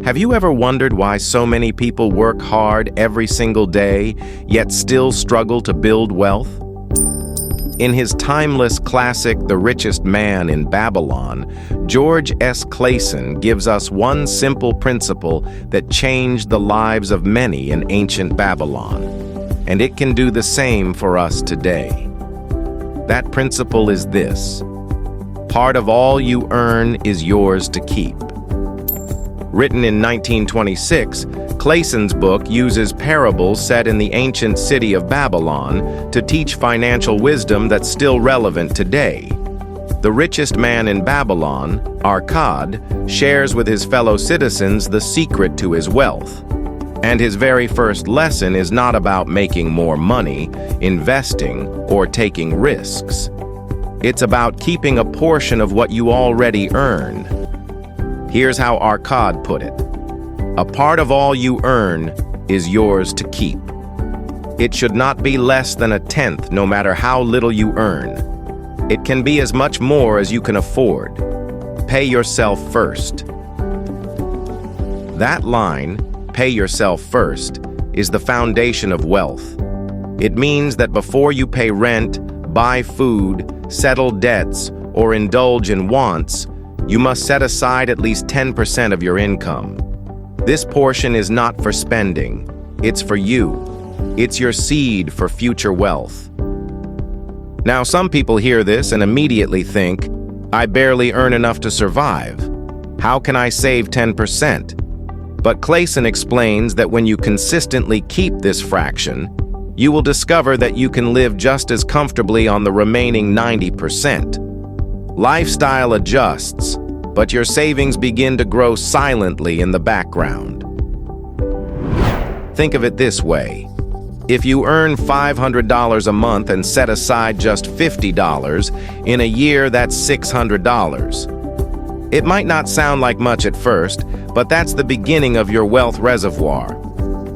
Have you ever wondered why so many people work hard every single day, yet still struggle to build wealth? In his timeless classic, The Richest Man in Babylon, George S. Clason gives us one simple principle that changed the lives of many in ancient Babylon, and it can do the same for us today. That principle is this: part of all you earn is yours to keep. Written in 1926, Clason's book uses parables set in the ancient city of Babylon to teach financial wisdom that's still relevant today. The richest man in Babylon, Arkad, shares with his fellow citizens the secret to his wealth. And his very first lesson is not about making more money, investing, or taking risks. It's about keeping a portion of what you already earn. Here's how Arkad put it: a part of all you earn is yours to keep. It should not be less than a tenth, no matter how little you earn. It can be as much more as you can afford. Pay yourself first. That line, pay yourself first, is the foundation of wealth. It means that before you pay rent, buy food, settle debts, or indulge in wants, you must set aside at least 10% of your income. This portion is not for spending. It's for you. It's your seed for future wealth. Now, some people hear this and immediately think, I barely earn enough to survive. How can I save 10%? But Clason explains that when you consistently keep this fraction, you will discover that you can live just as comfortably on the remaining 90%. Lifestyle adjusts, but your savings begin to grow silently in the background. Think of it this way: if you earn $500 a month and set aside just $50, in a year that's $600. It might not sound like much at first, but that's the beginning of your wealth reservoir.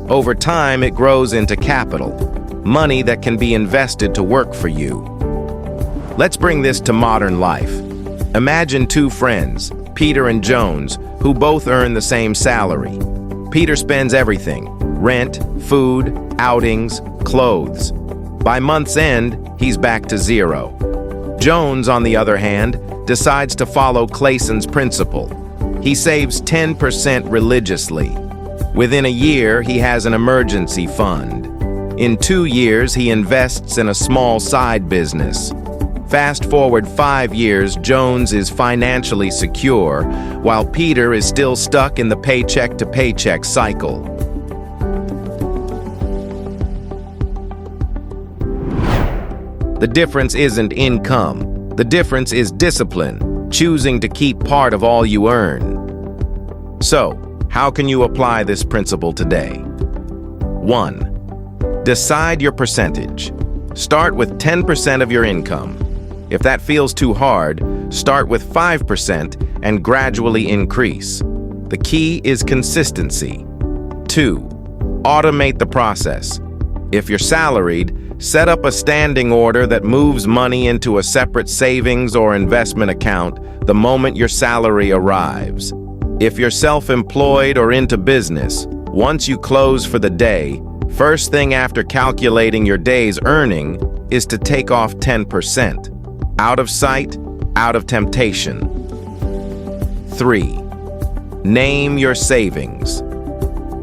Over time, it grows into capital, money that can be invested to work for you. Let's bring this to modern life. Imagine two friends, Peter and Jones, who both earn the same salary. Peter spends everything: rent, food, outings, clothes. By month's end, he's back to zero. Jones, on the other hand, decides to follow Clason's principle. He saves 10% religiously. Within a year, he has an emergency fund. In 2 years, he invests in a small side business. Fast forward 5 years, Jones is financially secure, while Peter is still stuck in the paycheck-to-paycheck cycle. The difference isn't income. The difference is discipline, choosing to keep part of all you earn. So, how can you apply this principle today? 1. Decide your percentage. Start with 10% of your income. If that feels too hard, start with 5% and gradually increase. The key is consistency. 2. Automate the process. If you're salaried, set up a standing order that moves money into a separate savings or investment account the moment your salary arrives. If you're self-employed or into business, once you close for the day, first thing after calculating your day's earning is to take off 10%. Out of sight, out of temptation. 3. Name your savings.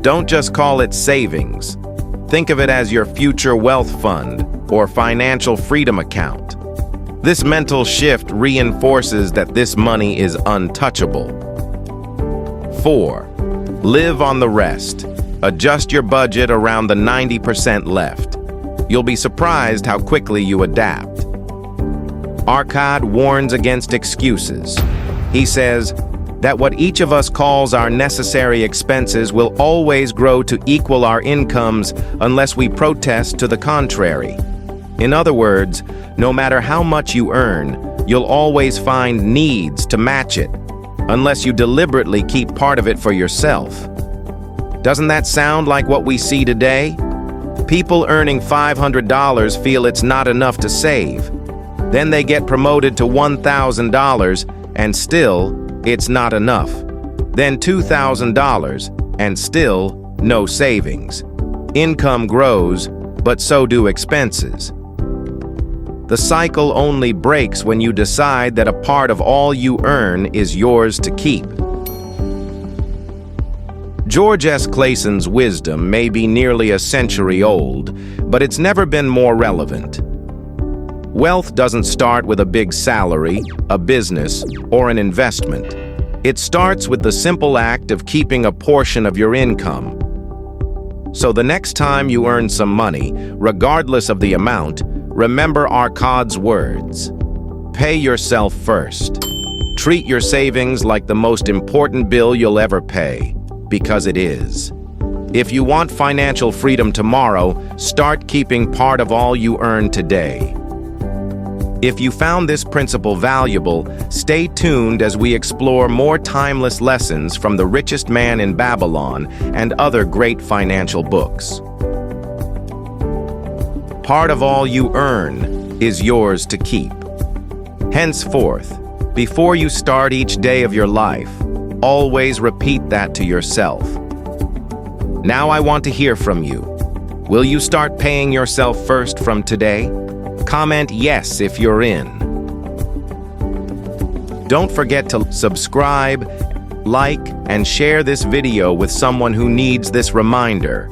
Don't just call it savings. Think of it as your future wealth fund or financial freedom account. This mental shift reinforces that this money is untouchable. 4. Live on the rest. Adjust your budget around the 90% left. You'll be surprised how quickly you adapt. Arkad warns against excuses. He says that what each of us calls our necessary expenses will always grow to equal our incomes unless we protest to the contrary. In other words, no matter how much you earn, you'll always find needs to match it, unless you deliberately keep part of it for yourself. Doesn't that sound like what we see today? People earning $500 feel it's not enough to save. Then they get promoted to $1,000 and still, it's not enough. then $2,000, and still no savings. Income grows, but so do expenses. The cycle only breaks when you decide that a part of all you earn is yours to keep. George S. Clason's wisdom may be nearly a century old, but it's never been more relevant. Wealth doesn't start with a big salary, a business, or an investment. It starts with the simple act of keeping a portion of your income. So the next time you earn some money, regardless of the amount, remember Arkad's words. Pay yourself first. Treat your savings like the most important bill you'll ever pay, because it is. If you want financial freedom tomorrow, start keeping part of all you earn today. If you found this principle valuable, stay tuned as we explore more timeless lessons from The Richest Man in Babylon and other great financial books. Part of all you earn is yours to keep. Henceforth, before you start each day of your life, always repeat that to yourself. Now I want to hear from you. Will you start paying yourself first from today? Comment yes if you're in. Don't forget to subscribe, like, and share this video with someone who needs this reminder.